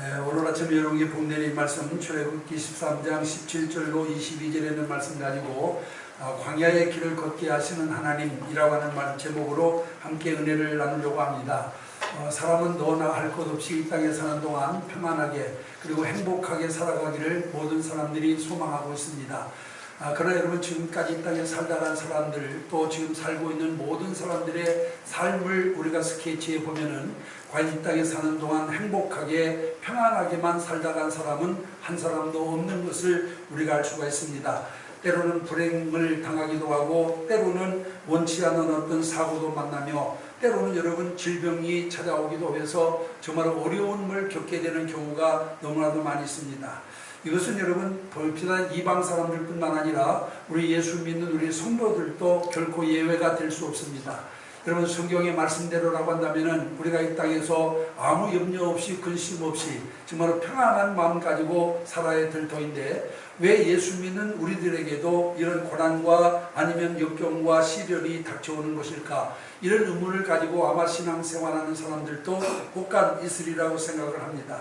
오늘 아침 여러분께 복내린 말씀 출애굽기 13장 17절로 22절에 있는 말씀 가지고 광야의 길을 걷게 하시는 하나님이라고 하는 말 제목으로 함께 은혜를 나누려고 합니다. 사람은 너나 할 것 없이 이 땅에 사는 동안 평안하게 그리고 행복하게 살아가기를 모든 사람들이 소망하고 있습니다. 그러나 여러분, 지금까지 이 땅에 살다간 사람들, 또 지금 살고 있는 모든 사람들의 삶을 우리가 스케치해 보면은 과연 이 땅에 사는 동안 행복하게 평안하게만 살다간 사람은 한 사람도 없는 것을 우리가 알 수가 있습니다. 때로는 불행을 당하기도 하고, 때로는 원치 않은 어떤 사고도 만나며, 때로는 여러분 질병이 찾아오기도 해서 정말 어려움을 겪게 되는 경우가 너무나도 많이 있습니다. 이것은 여러분 비단 이방 사람들뿐만 아니라 우리 예수 믿는 우리 성도들도 결코 예외가 될 수 없습니다. 여러분, 성경의 말씀대로라고 한다면 우리가 이 땅에서 아무 염려 없이 근심 없이 정말 평안한 마음 가지고 살아야 될 터인데, 왜 예수 믿는 우리들에게도 이런 고난과 아니면 역경과 시련이 닥쳐오는 것일까? 이런 의문을 가지고 아마 신앙생활하는 사람들도 혹간 있으리라고 생각을 합니다.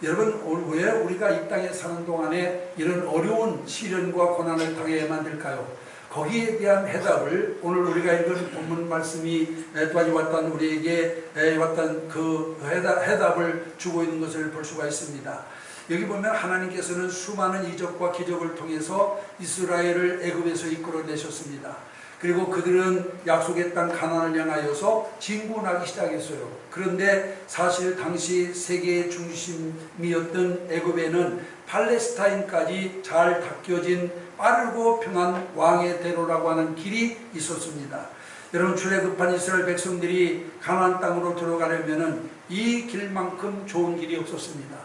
여러분, 왜 우리가 이 땅에 사는 동안에 이런 어려운 시련과 고난을 당해야만 될까요? 거기에 대한 해답을 오늘 우리가 읽은 본문 말씀이 또한 왔던 우리에게 왔던 그 해답을 주고 있는 것을 볼 수가 있습니다. 여기 보면 하나님께서는 수많은 이적과 기적을 통해서 이스라엘을 애굽에서 이끌어내셨습니다. 그리고 그들은 약속의 땅 가나안을 향하여서 진군하기 시작했어요. 그런데 사실 당시 세계의 중심이었던 애굽에는 팔레스타인까지 잘 닦여진 빠르고 평안 왕의 대로라고 하는 길이 있었습니다. 여러분, 출애굽한 이스라엘 백성들이 가나안 땅으로 들어가려면 이 길만큼 좋은 길이 없었습니다.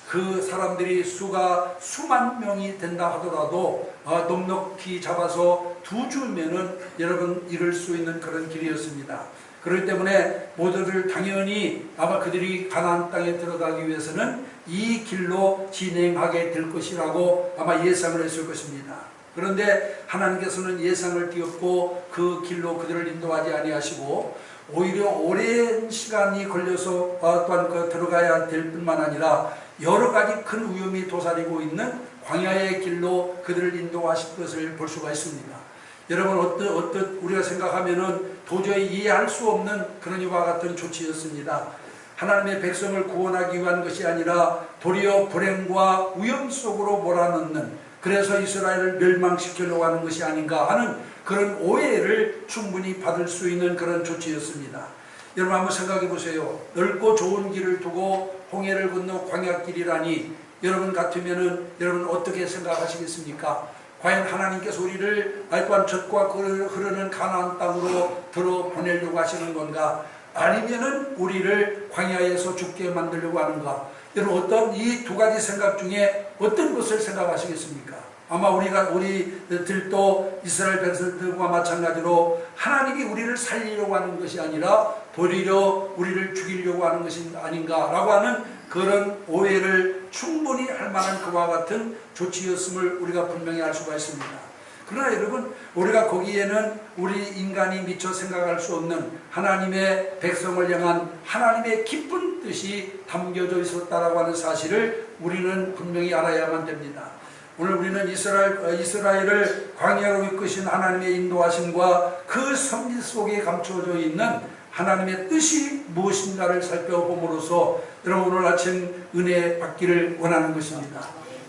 그 사람들이 수가 수만 명이 된다 하더라도 넉넉히 잡아서 2주면은 여러분 이룰 수 있는 그런 길이었습니다. 그렇기 때문에 모두들 당연히 아마 그들이 가나안 땅에 들어가기 위해서는 이 길로 진행하게 될 것이라고 아마 예상을 했을 것입니다. 그런데 하나님께서는 예상을 뒤엎고 그 길로 그들을 인도하지 아니하시고 오히려 오랜 시간이 걸려서 또한 들어가야 될 뿐만 아니라 여러 가지 큰 위험이 도사리고 있는 광야의 길로 그들을 인도하실 것을 볼 수가 있습니다. 여러분, 어떻게 우리가 생각하면은 도저히 이해할 수 없는 그런 이와 같은 조치였습니다. 하나님의 백성을 구원하기 위한 것이 아니라 도리어 불행과 위험 속으로 몰아넣는, 그래서 이스라엘을 멸망시키려고 하는 것이 아닌가 하는 그런 오해를 충분히 받을 수 있는 그런 조치였습니다. 여러분, 한번 생각해 보세요. 넓고 좋은 길을 두고 홍해를 건너 광야길이라니, 여러분 같으면은 여러분 어떻게 생각하시겠습니까? 과연 하나님께서 우리를 또한 젖과 꿀을 흐르는 가나안 땅으로 들어 보내려고 하시는 건가? 아니면은 우리를 광야에서 죽게 만들려고 하는가? 여러분, 어떤 이 두 가지 생각 중에 어떤 것을 생각하시겠습니까? 아마 우리들도 이스라엘 백성들과 마찬가지로 하나님이 우리를 살리려고 하는 것이 아니라 도리어 우리를 죽이려고 하는 것이 아닌가라고 하는 그런 오해를 충분히 할 만한 그와 같은 조치였음을 우리가 분명히 알 수가 있습니다. 그러나 여러분, 우리가 거기에는 우리 인간이 미처 생각할 수 없는 하나님의 백성을 향한 하나님의 기쁜 뜻이 담겨져 있었다라고 하는 사실을 우리는 분명히 알아야만 됩니다. 오늘 우리는 이스라엘을 광야로 이끄신 하나님의 인도하심과 그 섭리 속에 감춰져 있는 하나님의 뜻이 무엇인가를 살펴봄으로써 여러분 오늘 아침 은혜 받기를 원하는 것입니다.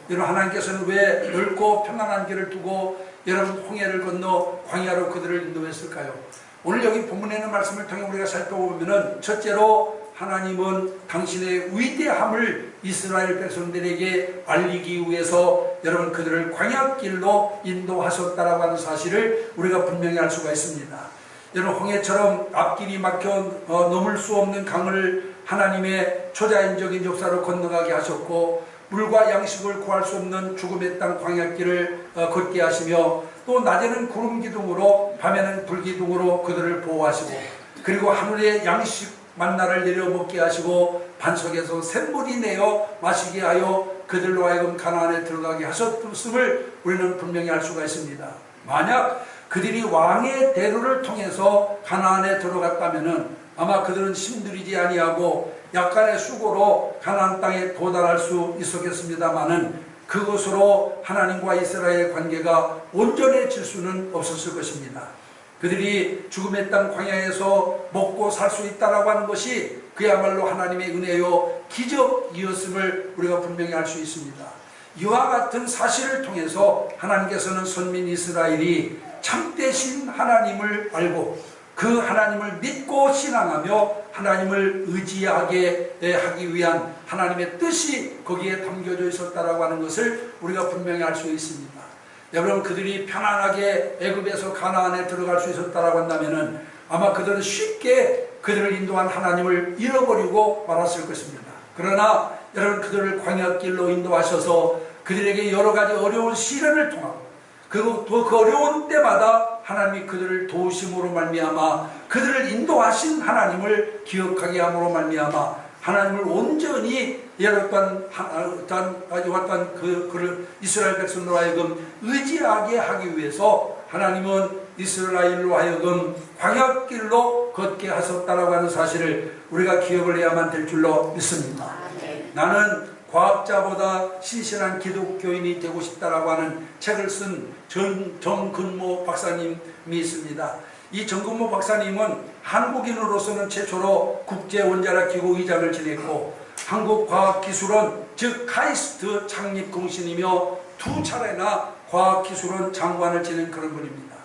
여러분, 하나님께서는 왜 넓고 평안한 길을 두고 여러분 홍해를 건너 광야로 그들을 인도했을까요? 오늘 여기 본문에 있는 말씀을 통해 우리가 살펴보면, 첫째로 하나님은 당신의 위대함을 이스라엘 백성들에게 알리기 위해서 여러분 그들을 광야길로 인도하셨다라고 하는 사실을 우리가 분명히 알 수가 있습니다. 여러분, 홍해처럼 앞길이 막혀 넘을 수 없는 강을 하나님의 초자연적인 역사로 건너가게 하셨고, 물과 양식을 구할 수 없는 죽음의 땅 광야길을 걷게 하시며, 또 낮에는 구름 기둥으로 밤에는 불 기둥으로 그들을 보호하시고, 그리고 하늘에 양식 만나를 내려 먹게 하시고 반석에서 샘물이 내어 마시게 하여 그들로 하여금 가나안에 들어가게 하셨음을 우리는 분명히 알 수가 있습니다. 만약 그들이 왕의 대로를 통해서 가나안에 들어갔다면은 아마 그들은 힘들이지 아니하고 약간의 수고로 가나안 땅에 도달할 수 있었겠습니다마는 그것으로 하나님과 이스라엘의 관계가 온전해질 수는 없었을 것입니다. 그들이 죽음의 땅 광야에서 먹고 살 수 있다라고 하는 것이 그야말로 하나님의 은혜요 기적이었음을 우리가 분명히 알 수 있습니다. 이와 같은 사실을 통해서 하나님께서는 선민 이스라엘이 참되신 하나님을 알고 그 하나님을 믿고 신앙하며 하나님을 의지하게 하기 위한 하나님의 뜻이 거기에 담겨져 있었다라고 하는 것을 우리가 분명히 알 수 있습니다. 여러분, 그들이 편안하게 애굽에서 가나안에 들어갈 수 있었다라고 한다면은 아마 그들은 쉽게 그들을 인도한 하나님을 잃어버리고 말았을 것입니다. 그러나 여러분, 그들을 광야길로 인도하셔서 그들에게 여러 가지 어려운 시련을 통하고 그리고 또 그 어려운 때마다 하나님이 그들을 도우심으로 말미암아 그들을 인도하신 하나님을 기억하게 함으로 말미암아 하나님을 온전히 어떤 그를 이스라엘 백성으로 하여금 의지하게 하기 위해서 하나님은 이스라엘로 하여금 광야길로 걷게 하셨다라고 하는 사실을 우리가 기억을 해야만 될 줄로 믿습니다. 나는 과학자보다 신실한 기독교인이 되고 싶다라고 하는 책을 쓴 정근모 박사님이 있습니다. 이 정근모 박사님은 한국인으로서는 최초로 국제원자력기구 의장을 지냈고 한국과학기술원 즉 카이스트 창립공신이며 2차례나 과학기술원 장관을 지낸 그런 분입니다.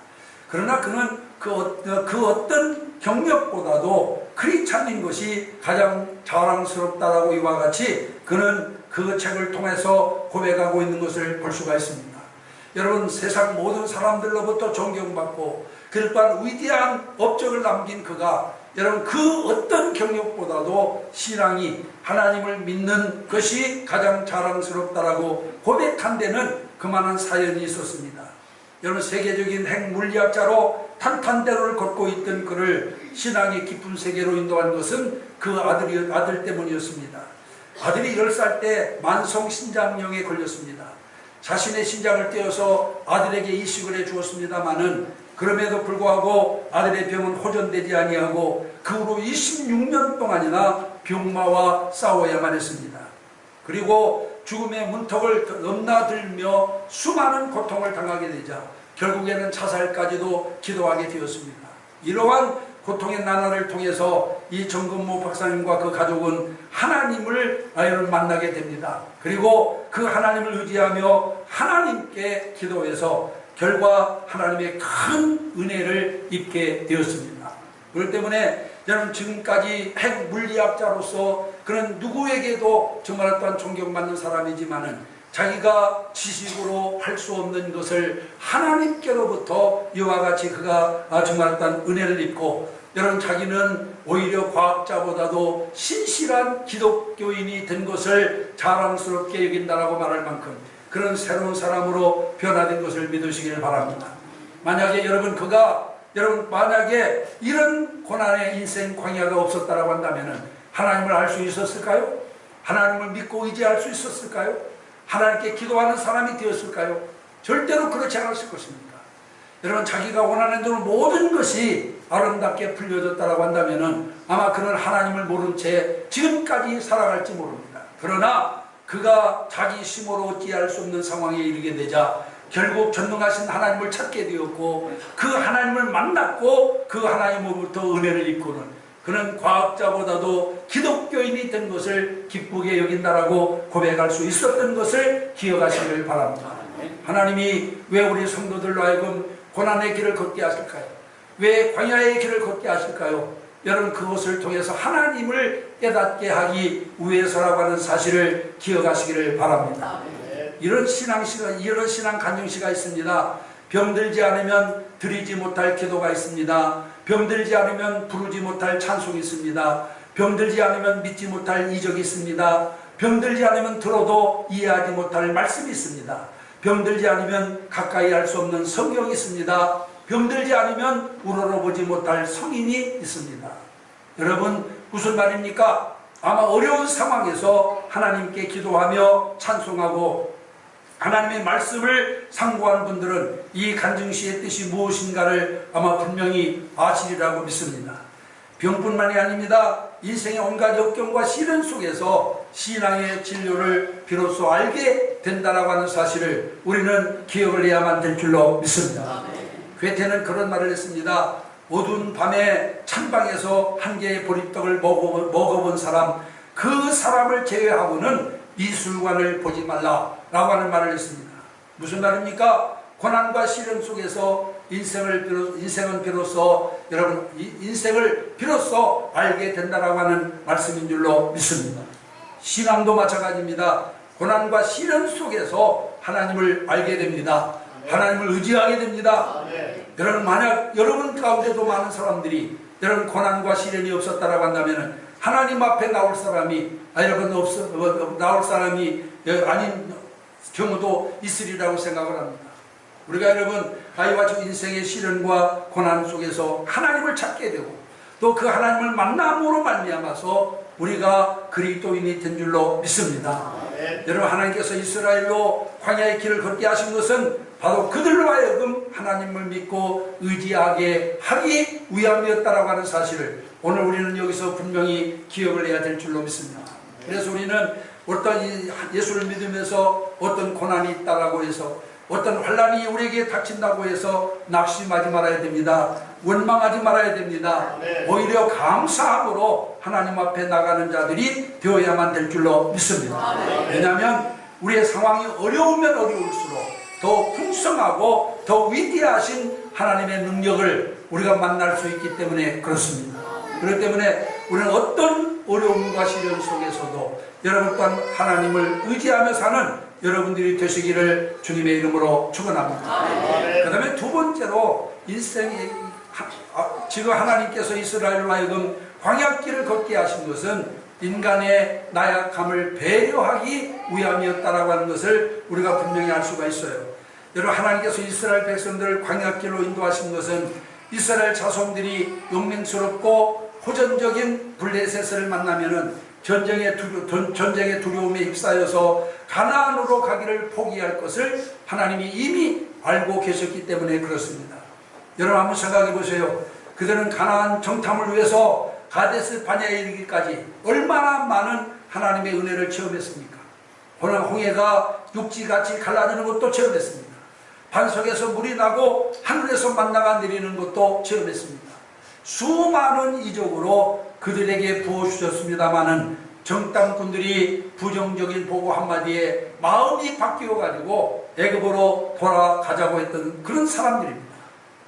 그러나 그는 그 어떤 경력보다도 크리스찬인 것이 가장 자랑스럽다라고 이와 같이 그는 그 책을 통해서 고백하고 있는 것을 볼 수가 있습니다. 여러분, 세상 모든 사람들로부터 존경받고 그 또한 위대한 업적을 남긴 그가 여러분 그 어떤 경력보다도 신앙이 하나님을 믿는 것이 가장 자랑스럽다라고 고백한 데는 그만한 사연이 있었습니다. 여러분, 세계적인 핵물리학자로 탄탄대로를 걷고 있던 그를 신앙의 깊은 세계로 인도한 것은 그 아들 때문이었습니다. 아들이 10살 때 만성신장염에 걸렸습니다. 자신의 신장을 떼어서 아들에게 이식을 해 주었습니다마는 그럼에도 불구하고 아들의 병은 호전되지 아니하고 그 후로 26년 동안이나 병마와 싸워야만 했습니다. 그리고 죽음의 문턱을 넘나들며 수많은 고통을 당하게 되자 결국에는 자살까지도 기도하게 되었습니다. 이러한 고통의 나날을 통해서 이 정근모 박사님과 그 가족은 하나님을 만나게 됩니다. 그리고 그 하나님을 의지하며 하나님께 기도해서 결과 하나님의 큰 은혜를 입게 되었습니다. 그렇기 때문에 저는 지금까지 핵물리학자로서 그런 누구에게도 정말 어떠한 존경받는 사람이지만은 자기가 지식으로 할 수 없는 것을 하나님께로부터 이와 같이 그가 정말 어떠한 은혜를 입고 여러분 자기는 오히려 과학자보다도 신실한 기독교인이 된 것을 자랑스럽게 여긴다라고 말할 만큼 그런 새로운 사람으로 변화된 것을 믿으시길 바랍니다. 만약에 만약에 이런 고난의 인생 광야가 없었다라고 한다면 하나님을 알 수 있었을까요? 하나님을 믿고 의지할 수 있었을까요? 하나님께 기도하는 사람이 되었을까요? 절대로 그렇지 않았을 것입니다. 여러분, 자기가 원하는 대로 모든 것이 아름답게 풀려졌다라고 한다면 아마 그는 하나님을 모른 채 지금까지 살아갈지 모릅니다. 그러나 그가 자기 힘으로 어찌할 수 없는 상황에 이르게 되자 결국 전능하신 하나님을 찾게 되었고 그 하나님을 만났고 그 하나님으로부터 은혜를 입고는 그는 과학자보다도 기독교인이 된 것을 기쁘게 여긴다라고 고백할 수 있었던 것을 기억하시길 바랍니다. 하나님이 왜 우리 성도들로 하여금 고난의 길을 걷게 하실까요? 왜 광야의 길을 걷게 하실까요? 여러분, 그것을 통해서 하나님을 깨닫게 하기 위해서라고 하는 사실을 기억하시기를 바랍니다. 이런 신앙 간증시가 있습니다. 병들지 않으면 드리지 못할 기도가 있습니다. 병들지 않으면 부르지 못할 찬송이 있습니다. 병들지 않으면 믿지 못할 이적이 있습니다. 병들지 않으면 들어도 이해하지 못할 말씀이 있습니다. 병들지 않으면 가까이 할 수 없는 성경이 있습니다. 병들지 않으면 우러러보지 못할 성인이 있습니다. 여러분, 무슨 말입니까? 아마 어려운 상황에서 하나님께 기도하며 찬송하고 하나님의 말씀을 상고한 분들은 이 간증시의 뜻이 무엇인가를 아마 분명히 아시리라고 믿습니다. 병뿐만이 아닙니다. 인생의 온갖 역경과 시련 속에서 신앙의 진료를 비로소 알게 된다라고 하는 사실을 우리는 기억을 해야만 될 줄로 믿습니다. 괴테는 그런 말을 했습니다. 어두운 밤에 찬방에서 한 개의 보리떡을 먹어본 사람, 그 사람을 제외하고는 미술관을 보지 말라라고 하는 말을 했습니다. 무슨 말입니까? 고난과 시련 속에서 인생은 비로소 여러분 인생을 비로소 알게 된다라고 하는 말씀인 줄로 믿습니다. 신앙도 마찬가지입니다. 고난과 시련 속에서 하나님을 알게 됩니다. 하나님을 의지하게 됩니다. 여러분 만약 여러분 가운데도 많은 사람들이 여러분 고난과 시련이 없었다라고 한다면 하나님 앞에 나올 사람이 나올 사람이 아닌 경우도 있으리라고 생각을 합니다. 우리가 여러분 이와 같이 인생의 시련과 고난 속에서 하나님을 찾게 되고 또 그 하나님을 만남으로 말미암아서 우리가 그리스도인이 된 줄로 믿습니다. 여러분 하나님께서 이스라엘로 광야의 길을 걷게 하신 것은 바로 그들로 하여금 하나님을 믿고 의지하게 하기 위함이었다라고 하는 사실을 오늘 우리는 여기서 분명히 기억을 해야 될 줄로 믿습니다. 그래서 우리는 어떤 예수를 믿으면서 어떤 고난이 있다라고 해서 어떤 환난이 우리에게 닥친다고 해서 낙심하지 말아야 됩니다. 원망하지 말아야 됩니다. 오히려 감사함으로 하나님 앞에 나가는 자들이 되어야만 될 줄로 믿습니다. 왜냐하면 우리의 상황이 어려우면 어려울수록 더 풍성하고 더 위대하신 하나님의 능력을 우리가 만날 수 있기 때문에 그렇습니다. 그렇기 때문에 우리는 어떤 어려움과 시련 속에서도 여러분 또한 하나님을 의지하며 사는 여러분들이 되시기를 주님의 이름으로 축원합니다. 그 다음에 두 번째로 지금 하나님께서 이스라엘로 하여금 광야길을 걷게 하신 것은 인간의 나약함을 배려하기 위함이었다라고 하는 것을 우리가 분명히 알 수가 있어요. 여러분 하나님께서 이스라엘 백성들을 광야길로 인도하신 것은 이스라엘 자손들이 용맹스럽고 호전적인 블레셋을 만나면은 전쟁의 두려움에 휩싸여서 가나안으로 가기를 포기할 것을 하나님이 이미 알고 계셨기 때문에 그렇습니다. 여러분 한번 생각해 보세요. 그들은 가나안 정탐을 위해서 가데스 바냐에 이르기까지 얼마나 많은 하나님의 은혜를 체험했습니까? 홍해가 육지같이 갈라지는 것도 체험했습니다. 반석에서 물이 나고 하늘에서 만나가 내리는 것도 체험했습니다. 수많은 이적으로 그들에게 부어주셨습니다마는 정탐꾼들이 부정적인 보고 한마디에 마음이 바뀌어 가지고 애굽으로 돌아가자고 했던 그런 사람들입니다.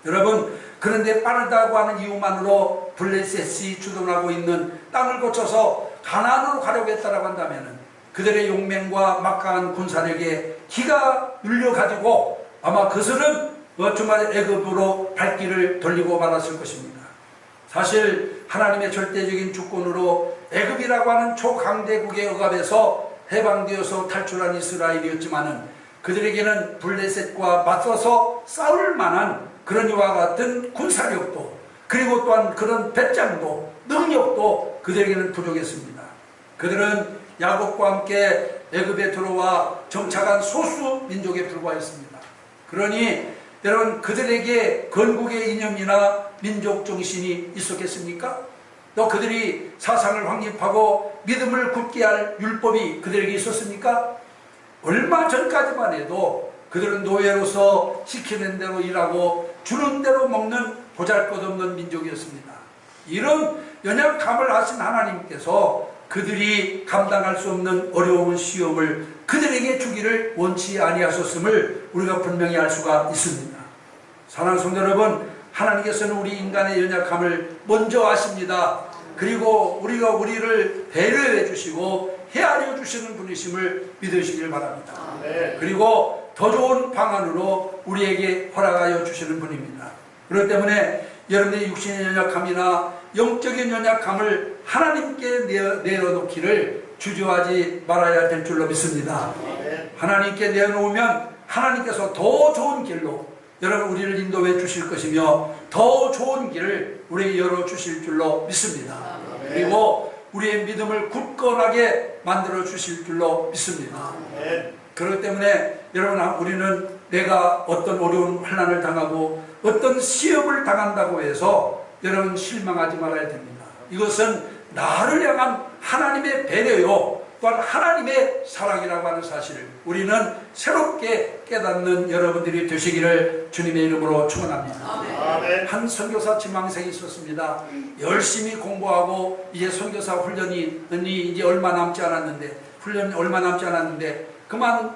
여러분 그런데 빠르다고 하는 이유만으로 블레셋이 주둔하고 있는 땅을 거쳐서 가나안으로 가려고 했다고 한다면 그들의 용맹과 막강한 군사력에 기가 눌려가지고 아마 그들은 주말에 애굽으로 발길을 돌리고 말았을 것입니다. 사실 하나님의 절대적인 주권으로 애굽이라고 하는 초강대국의 억압에서 해방되어서 탈출한 이스라엘이었지만은 그들에게는 블레셋과 맞서서 싸울 만한 그런 이와 같은 군사력도 그리고 또한 그런 배짱도 능력도 그들에게는 부족했습니다. 그들은 야곱과 함께 애굽에 들어와 정착한 소수 민족에 불과했습니다. 그러니 여러분 그들에게 건국의 이념이나 민족 정신이 있었겠습니까? 또 그들이 사상을 확립하고 믿음을 굳게 할 율법이 그들에게 있었습니까? 얼마 전까지만 해도 그들은 노예로서 시키는 대로 일하고 주는 대로 먹는 보잘것없는 민족이었습니다. 이런 연약함을 하신 하나님께서 그들이 감당할 수 없는 어려운 시험을 그들에게 주기를 원치 아니하셨음을 우리가 분명히 알 수가 있습니다. 사랑하는 성도 여러분, 하나님께서는 우리 인간의 연약함을 먼저 아십니다. 그리고 우리를 배려해 주시고 헤아려 주시는 분이심을 믿으시길 바랍니다. 그리고 더 좋은 방안으로 우리에게 허락하여 주시는 분입니다. 그렇기 때문에 여러분의 육신의 연약함이나 영적인 연약함을 하나님께 내어놓기를 주저하지 말아야 될 줄로 믿습니다. 하나님께 내어놓으면 하나님께서 더 좋은 길로 여러분 우리를 인도해 주실 것이며 더 좋은 길을 우리에게 열어주실 줄로 믿습니다. 그리고 우리의 믿음을 굳건하게 만들어 주실 줄로 믿습니다. 그렇기 때문에 여러분 우리는 내가 어떤 어려운 환난을 당하고 어떤 시험을 당한다고 해서 여러분 실망하지 말아야 됩니다. 이것은 나를 향한 하나님의 배려요, 또한 하나님의 사랑이라고 하는 사실을 우리는 새롭게 깨닫는 여러분들이 되시기를 주님의 이름으로 축원합니다. 아멘. 한 선교사 지망생이 있었습니다. 열심히 공부하고 이제 선교사 훈련이 이제 얼마 남지 않았는데, 훈련이 얼마 남지 않았는데 그만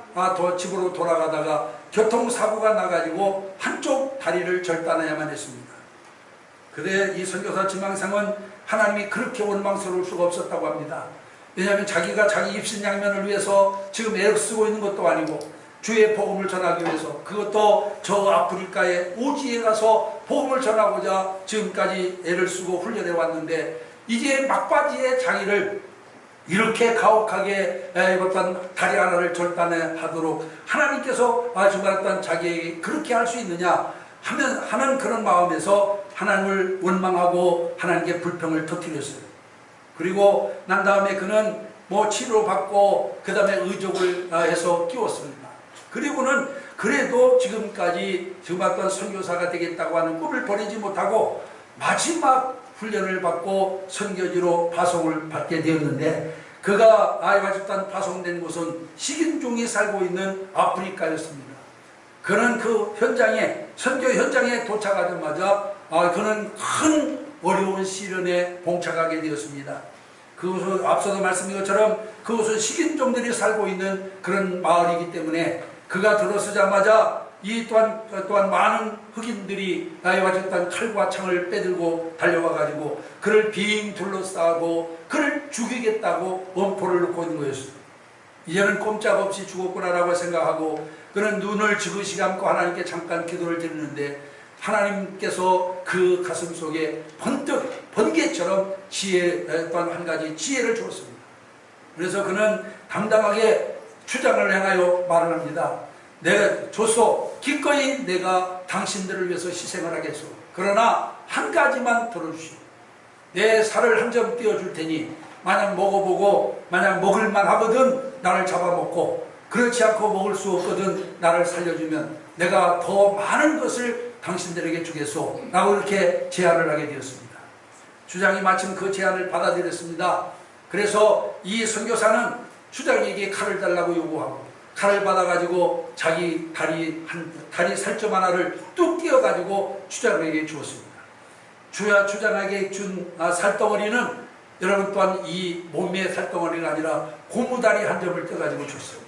집으로 돌아가다가 교통사고가 나가지고 한쪽 다리를 절단해야만 했습니다. 그래 이 선교사 지망생은 하나님이 그렇게 원망스러울 수가 없었다고 합니다. 왜냐하면 자기가 자기 입신양면을 위해서 지금 애쓰고 있는 것도 아니고 주의 복음을 전하기 위해서, 그것도 저 아프리카의 오지에 가서 복음을 전하고자 지금까지 애를 쓰고 훈련해 왔는데, 이제 막바지에 자기를 이렇게 가혹하게 어떤 다리 하나를 절단해 하도록 하나님께서 정말 어떤 자기에게 그렇게 할 수 있느냐 하는 그런 마음에서 하나님을 원망하고 하나님께 불평을 터뜨렸어요. 그리고 난 다음에 그는 치료받고 그 다음에 의족을 해서 끼웠습니다. 그리고는 그래도 지금까지 지금 어떤 선교사가 되겠다고 하는 꿈을 버리지 못하고 마지막 훈련을 받고 선교지로 파송을 받게 되었는데, 그가 아이와집단 파송된 곳은 식인종이 살고 있는 아프리카였습니다. 그는 그 현장에, 선교 현장에 도착하자마자 그는 큰 어려운 시련에 봉착하게 되었습니다. 그곳은 앞서도 말씀드린 것처럼 그곳은 식인종들이 살고 있는 그런 마을이기 때문에 그가 들어서자마자 이 또한 많은 흑인들이 와졌던 칼과 창을 빼들고 달려와 가지고 그를 빙 둘러싸고 그를 죽이겠다고 엄포를 놓고 있는 거였습니다. 이제는 꼼짝없이 죽었구나라고 생각하고 그는 눈을 지그시 감고 하나님께 잠깐 기도를 드리는데, 하나님께서 그 가슴 속에 번뜩 번개처럼 또한 한 가지 지혜를 주었습니다. 그래서 그는 당당하게 주장을 향하여 말을 합니다. 내가 조소 기꺼이 내가 당신들을 위해서 희생을 하겠소. 그러나 한 가지만 들어주시오. 내 살을 한 점 띄워줄 테니 만약 먹어보고 만약 먹을만 하거든 나를 잡아먹고, 그렇지 않고 먹을 수 없거든 나를 살려주면 내가 더 많은 것을 당신들에게 주겠소 라고 이렇게 제안을 하게 되었습니다. 주장이 마침 그 제안을 받아들였습니다. 그래서 이 선교사는 주장에게 칼을 달라고 요구하고 칼을 받아가지고 자기 다리 살점 하나를 뚝 띄어가지고 주장에게 주었습니다. 주장에게 준 살덩어리는 여러분 또한 이 몸의 살덩어리가 아니라 고무다리 한 점을 떼가지고 줬습니다.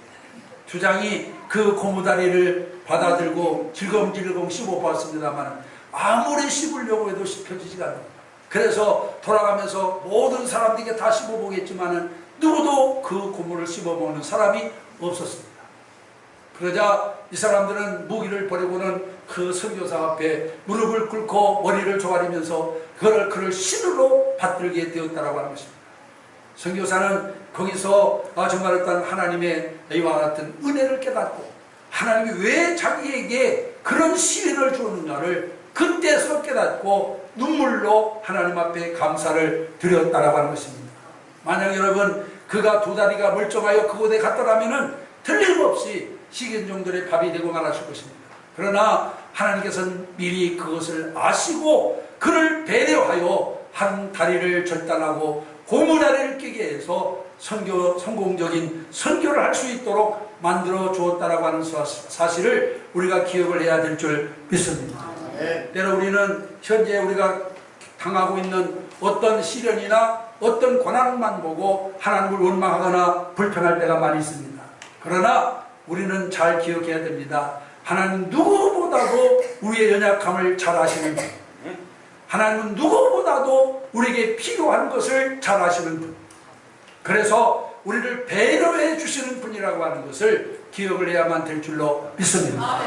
주장이 그 고무다리를 받아들고 질겅질겅 씹어보았습니다만 아무리 씹으려고 해도 씹혀지지가 않습니다. 그래서 돌아가면서 모든 사람들에게 다 씹어보겠지만 누구도 그 고무를 씹어먹는 사람이 없었습니다. 그러자 이 사람들은 무기를 버리고는 그 선교사 앞에 무릎을 꿇고 머리를 조아리면서 그를 신으로 받들게 되었다라고 하는 것입니다. 선교사는 거기서 정말 어떤 하나님의 이와 같은 은혜를 깨닫고 하나님이 왜 자기에게 그런 시련을 주었는가를 그때서 깨닫고 눈물로 하나님 앞에 감사를 드렸다라고 하는 것입니다. 만약 여러분 그가 두 다리가 멀쩡하여 그곳에 갔더라면 틀림없이 식인종들의 밥이 되고 말았을 것입니다. 그러나 하나님께서는 미리 그것을 아시고 그를 배려하여 한 다리를 절단하고 고무다리를 끼게 해서 성공적인 선교를 할 수 있도록 만들어 주었다라고 하는 사실을 우리가 기억을 해야 될 줄 믿습니다. 때로 우리는 현재 우리가 당하고 있는 어떤 시련이나 어떤 고난만 보고 하나님을 원망하거나 불평할 때가 많이 있습니다. 그러나 우리는 잘 기억해야 됩니다. 하나님 누구보다도 우리의 연약함을 잘 아시는 분, 하나님은 누구보다도 우리에게 필요한 것을 잘 아시는 분, 그래서 우리를 배려해 주시는 분이라고 하는 것을 기억을 해야만 될 줄로 믿습니다.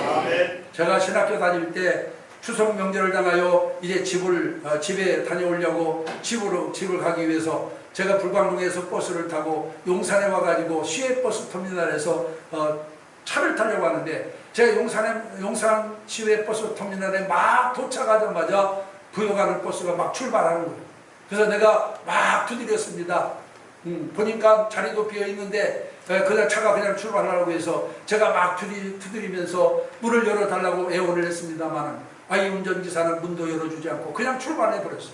제가 신학교 다닐 때 추석 명절을 당하여 이제 집에 다녀오려고 집을 가기 위해서 제가 불광동에서 버스를 타고 용산에 와가지고 시외버스 터미널에서 차를 타려고 하는데, 제가 용산 시외버스 터미널에 막 도착하자마자 부여가는 버스가 막 출발하는 거예요. 그래서 내가 막 두드렸습니다. 보니까 자리도 비어있는데 그냥 차가 그냥 출발하라고 해서 제가 막 두드리면서 문을 열어달라고 애원을 했습니다만 이 운전기사는 문도 열어주지 않고 그냥 출발해버렸어요.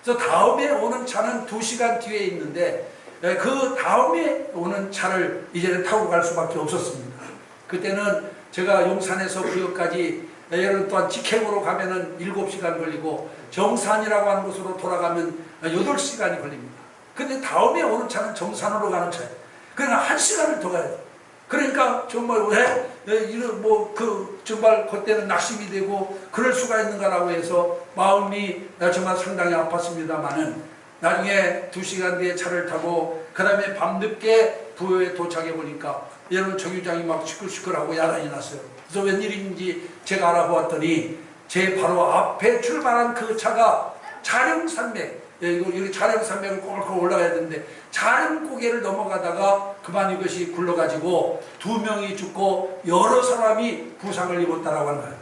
그래서 다음에 오는 차는 2시간 뒤에 있는데 그 다음에 오는 차를 이제는 타고 갈 수밖에 없었습니다. 그때는 제가 용산에서 구역까지 여러분 또한 직행으로 가면은 7시간 걸리고 정산이라고 하는 곳으로 돌아가면 8시간이 걸립니다. 근데 다음에 오는 차는 정산으로 가는 차예요. 그러니까 1시간을 더 가야 돼요. 그러니까 정말 정말 그때는 낙심이 되고 그럴 수가 있는가라고 해서 마음이 정말 상당히 아팠습니다만은 나중에 2시간 뒤에 차를 타고 그 다음에 밤늦게 부여에 도착해 보니까 여러분 정류장이 막 시끌시끌하고 야단이 났어요. 그래서 웬일인지 제가 알아보았더니 제 바로 앞에 출발한 그 차가 자령산맥, 여기 자령산맥을 꼴꼴 올라가야 되는데 자령고개를 넘어가다가 그만 이것이 굴러가지고 2명이 죽고 여러 사람이 부상을 입었다라고 하는 거예요.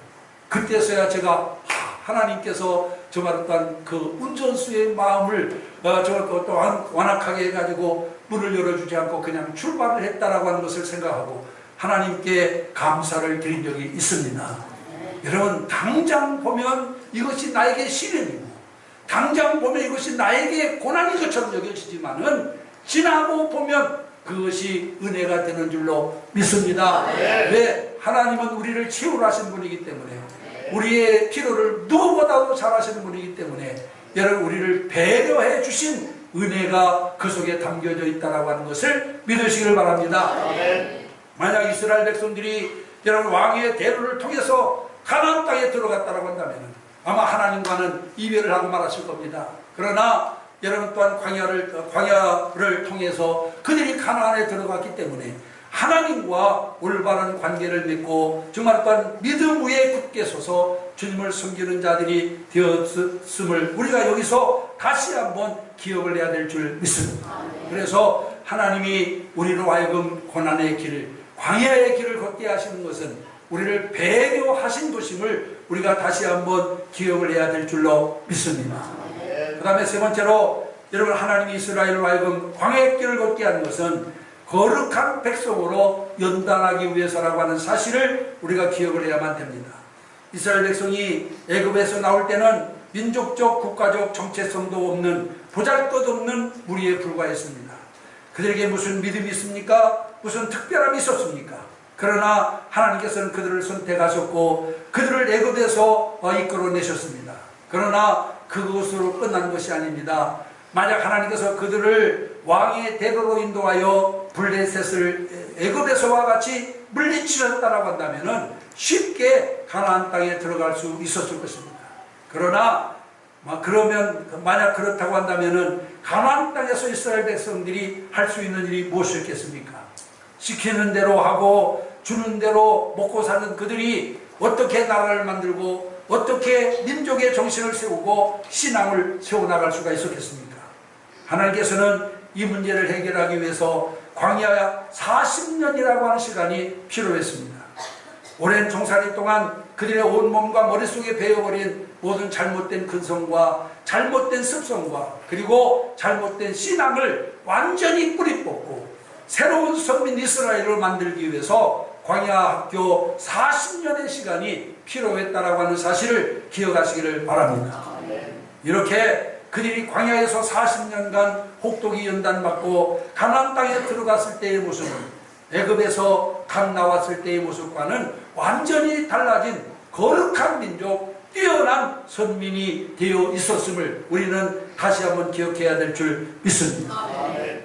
그때서야 제가 하나님께서 정말 어떤 그 운전수의 마음을 또 완악하게 해가지고 문을 열어주지 않고 그냥 출발을 했다라고 하는 것을 생각하고 하나님께 감사를 드린 적이 있습니다. 여러분, 당장 보면 이것이 나에게 시련이고 당장 보면 이것이 나에게 고난인 것처럼 여겨지지만은 지나고 보면 그것이 은혜가 되는 줄로 믿습니다. 왜? 하나님은 우리를 치유하신 분이기 때문에, 우리의 필요를 누구보다도 잘 아시는 분이기 때문에 여러분, 우리를 배려해 주신 은혜가 그 속에 담겨져 있다고 하는 것을 믿으시길 바랍니다. 만약 이스라엘 백성들이 여러분 왕의 대로를 통해서 가나안 땅에 들어갔다고 한다면 아마 하나님과는 이별을 하고 말았을 겁니다. 그러나 여러분 또한 광야를 통해서 그들이 가나안에 들어갔기 때문에 하나님과 올바른 관계를 맺고 정말 또한 믿음 위에 굳게 서서 주님을 섬기는 자들이 되었음을 우리가 여기서 다시 한번 기억을 해야 될 줄 믿습니다. 그래서 하나님이 우리로 하여금 고난의 길, 광야의 길을 걷게 하시는 것은 우리를 배려하신 것임을 우리가 다시 한번 기억을 해야 될 줄로 믿습니다. 그 다음에 세 번째로 여러분, 하나님이 이스라엘로 하여금 광야의 길을 걷게 하는 것은 거룩한 백성으로 연단하기 위해서라고 하는 사실을 우리가 기억을 해야만 됩니다. 이스라엘 백성이 애굽에서 나올 때는 민족적 국가적 정체성도 없는 보잘것없는 무리에 불과했습니다. 그들에게 무슨 믿음이 있습니까? 무슨 특별함이 있었습니까? 그러나 하나님께서는 그들을 선택하셨고 그들을 애굽에서 이끌어내셨습니다. 그러나 그것으로 끝난 것이 아닙니다. 만약 하나님께서 그들을 왕의 대로로 인도하여 블레셋을 애굽에서와 같이 물리치셨다라고 한다면 쉽게 가나안 땅에 들어갈 수 있었을 것입니다. 그러나 만약 그렇다고 한다면 가나안 땅에서 이스라엘 백성들이 할 수 있는 일이 무엇이었겠습니까? 시키는 대로 하고 주는 대로 먹고 사는 그들이 어떻게 나라를 만들고 어떻게 민족의 정신을 세우고 신앙을 세워나갈 수가 있었겠습니까? 하나님께서는 이 문제를 해결하기 위해서 광야 40년이라고 하는 시간이 필요했습니다. 오랜 종살이 동안 그들의 온몸과 머릿속에 배어버린 모든 잘못된 근성과 잘못된 습성과 그리고 잘못된 신앙을 완전히 뿌리 뽑고 새로운 선민 이스라엘을 만들기 위해서 광야 학교 40년의 시간이 필요했다라고 하는 사실을 기억하시기를 바랍니다. 이렇게 그들이 광야에서 40년간 혹독히 연단받고 가나안 땅에 들어갔을 때의 모습은 애굽에서 각 나왔을 때의 모습과는 완전히 달라진 거룩한 민족, 뛰어난 선민이 되어 있었음을 우리는 다시 한번 기억해야 될 줄 믿습니다.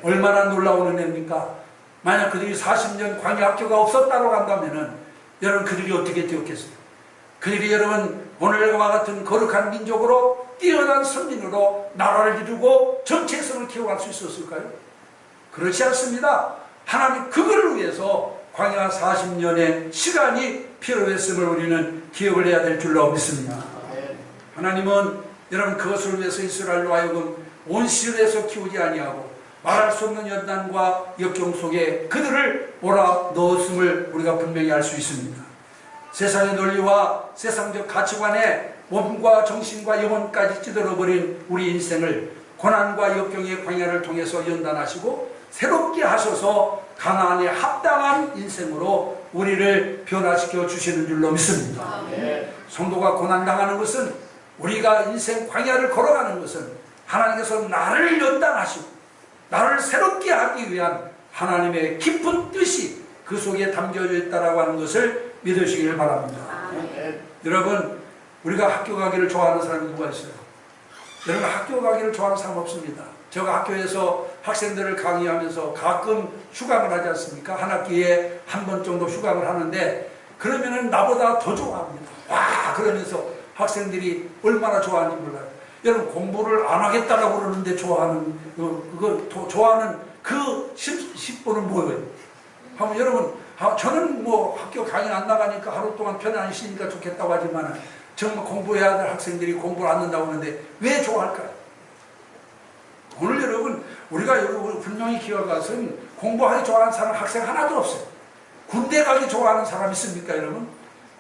얼마나 놀라운 은혜입니까? 만약 그들이 40년 광야 학교가 없었다고 한다면 여러분, 그들이 어떻게 되었겠어요? 그들이 여러분 오늘과 같은 거룩한 민족으로 뛰어난 선민으로 나라를 이루고 정체성을 키워갈 수 있었을까요? 그렇지 않습니다. 하나님 그걸 위해서 광야 40년의 시간이 필요했음을 우리는 기억을 해야 될 줄로 믿습니다. 하나님은 여러분 그것을 위해서 이스라엘로 하여금 온 시절에서 키우지 아니하고 말할 수 없는 연단과 역경 속에 그들을 몰아 넣었음을 우리가 분명히 알 수 있습니다. 세상의 논리와 세상적 가치관에 몸과 정신과 영혼까지 찌들어버린 우리 인생을 고난과 역경의 광야를 통해서 연단하시고 새롭게 하셔서 가나안에 합당한 인생으로 우리를 변화시켜 주시는 줄로 믿습니다. 성도가 고난당하는 것은, 우리가 인생 광야를 걸어가는 것은 하나님께서 나를 연단하시고 나를 새롭게 하기 위한 하나님의 깊은 뜻이 그 속에 담겨져 있다고 하는 것을 믿으시길 바랍니다. 여러분, 우리가 학교 가기를 좋아하는 사람이 누가 있어요? 여러분, 학교 가기를 좋아하는 사람 없습니다. 제가 학교에서 학생들을 강의하면서 가끔 휴강을 하지 않습니까? 한 학기에 한 번 정도 휴강을 하는데, 그러면은 나보다 더 좋아합니다. 와! 그러면서 학생들이 얼마나 좋아하는지 몰라요. 여러분, 공부를 안 하겠다라고 그러는데 좋아하는 그 10분은 뭐예요? 한번 여러분, 저는 뭐 학교 강의 안 나가니까 하루 동안 편안히 쉬니까 좋겠다고 하지만, 정말 공부해야 될 학생들이 공부를 안 한다고 하는데 왜 좋아할까요? 오늘 여러분, 우리가 분명히 기억할 것은 공부하기 좋아하는 사람 학생 하나도 없어요. 군대 가기 좋아하는 사람 있습니까, 여러분?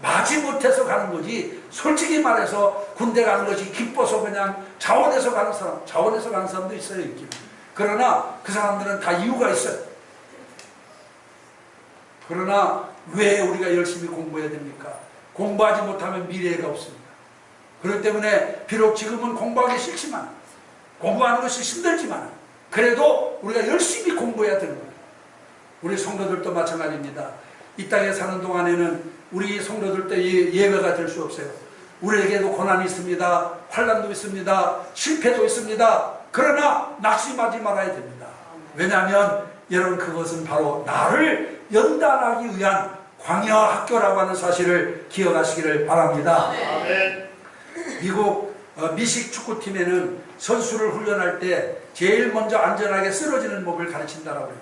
마지못해서 가는 거지. 솔직히 말해서 군대 가는 것이 기뻐서 그냥 자원해서 가는 사람도 있어요, 있기는. 그러나 그 사람들은 다 이유가 있어요. 그러나 왜 우리가 열심히 공부해야 됩니까? 공부하지 못하면 미래가 없습니다. 그렇기 때문에 비록 지금은 공부하기 싫지만, 공부하는 것이 힘들지만, 그래도 우리가 열심히 공부해야 되는 거예요. 우리 성도들도 마찬가지입니다. 이 땅에 사는 동안에는 우리 성도들도 예외가 될 수 없어요. 우리에게도 고난이 있습니다. 환난도 있습니다. 실패도 있습니다. 그러나 낙심하지 말아야 됩니다. 왜냐하면 여러분, 그것은 바로 나를 연단하기 위한 광야 학교라고 하는 사실을 기억하시기를 바랍니다. 미국 미식 축구팀에는 선수를 훈련할 때 제일 먼저 안전하게 쓰러지는 법을 가르친다라고 해요.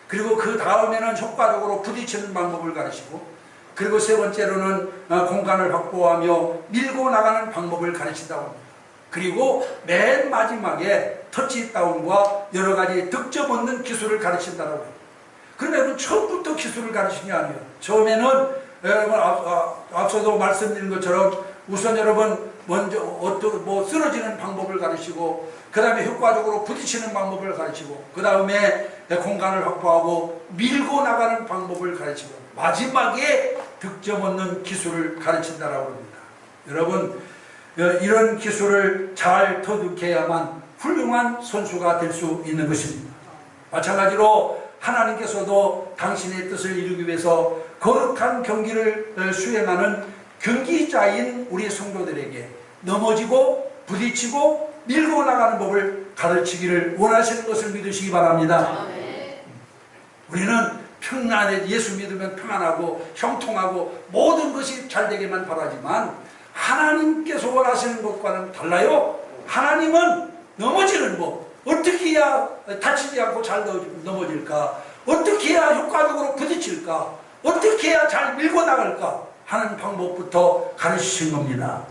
그리고 그 다음에는 효과적으로 부딪히는 방법을 가르치고, 그리고 세 번째로는 공간을 확보하며 밀고 나가는 방법을 가르친다고 합니다. 그리고 맨 마지막에 터치다운과 여러 가지 득점 얻는 기술을 가르친다고 해요. 그러면 처음부터 기술을 가르치는 게 아니에요. 처음에는 여러분 앞서도 말씀드린 것처럼 우선 여러분 먼저 쓰러지는 방법을 가르치고, 그 다음에 효과적으로 부딪히는 방법을 가르치고, 그 다음에 공간을 확보하고 밀고 나가는 방법을 가르치고, 마지막에 득점 얻는 기술을 가르친다라고 합니다. 여러분, 이런 기술을 잘 터득해야만 훌륭한 선수가 될 수 있는 것입니다. 마찬가지로 하나님께서도 당신의 뜻을 이루기 위해서 거룩한 경기를 수행하는 경기자인 우리 성도들에게 넘어지고 부딪히고 밀고 나가는 법을 가르치기를 원하시는 것을 믿으시기 바랍니다. 우리는 평안해, 예수 믿으면 평안하고 형통하고 모든 것이 잘 되기만 바라지만, 하나님께서 원하시는 것과는 달라요. 하나님은 넘어지는 법, 어떻게 해야 다치지 않고 잘 넘어질까, 어떻게 해야 효과적으로 부딪힐까, 어떻게 해야 잘 밀고 나갈까 하는 방법부터 가르치신 겁니다.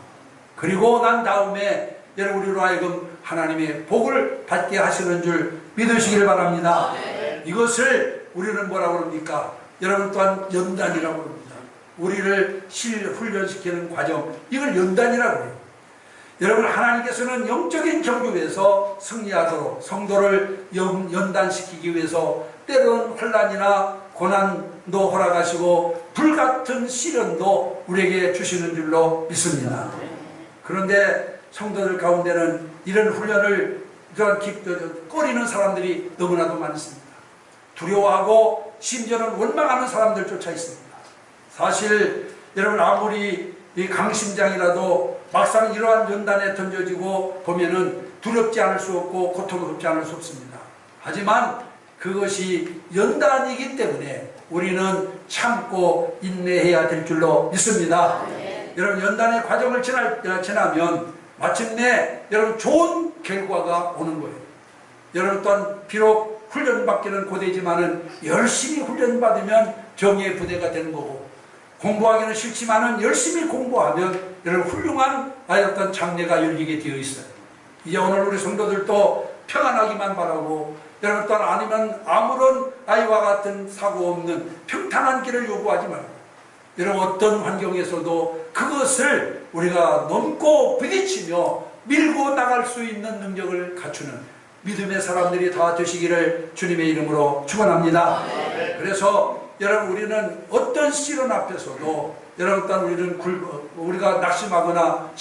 그리고 난 다음에 여러분, 우리로 하여금 하나님의 복을 받게 하시는 줄 믿으시길 바랍니다. 이것을 우리는 뭐라고 합니까? 여러분, 또한 연단이라고 합니다. 우리를 훈련시키는 과정, 이걸 연단이라고 해요. 여러분, 하나님께서는 영적인 경주에서 승리하도록 성도를 연단시키기 위해서 때로는 환난이나 고난도 허락하시고 불같은 시련도 우리에게 주시는 줄로 믿습니다. 그런데 성도들 가운데는 이런 훈련을 꺼리는 사람들이 너무나도 많습니다. 두려워하고 심지어는 원망하는 사람들조차 있습니다. 사실 여러분, 아무리 이 강심장이라도 막상 이러한 연단에 던져지고 보면은 두렵지 않을 수 없고 고통스럽지 않을 수 없습니다. 하지만 그것이 연단이기 때문에 우리는 참고 인내해야 될 줄로 믿습니다. 여러분, 연단의 과정을 지나면 마침내 여러분 좋은 결과가 오는 거예요. 여러분 또한 비록 훈련받기는 고되지만은 열심히 훈련받으면 정의의 부대가 되는 거고, 공부하기는 싫지만은 열심히 공부하면 여러분 훌륭한 어떤 장래가 열리게 되어 있어요. 이제 오늘 우리 성도들도 평안하기만 바라고, 여러분 또한 아니면 아무런 아이와 같은 사고 없는 평탄한 길을 요구하지 말고, 여러분 어떤 환경에서도 그것을 우리가 넘고 부딪히며 밀고 나갈 수 있는 능력을 갖추는 믿음의 사람들이 다 되시기를 주님의 이름으로 축원합니다. 그래서 여러분, 우리는 어떤 시련 앞에서도 여러분, 우리가 낙심하거나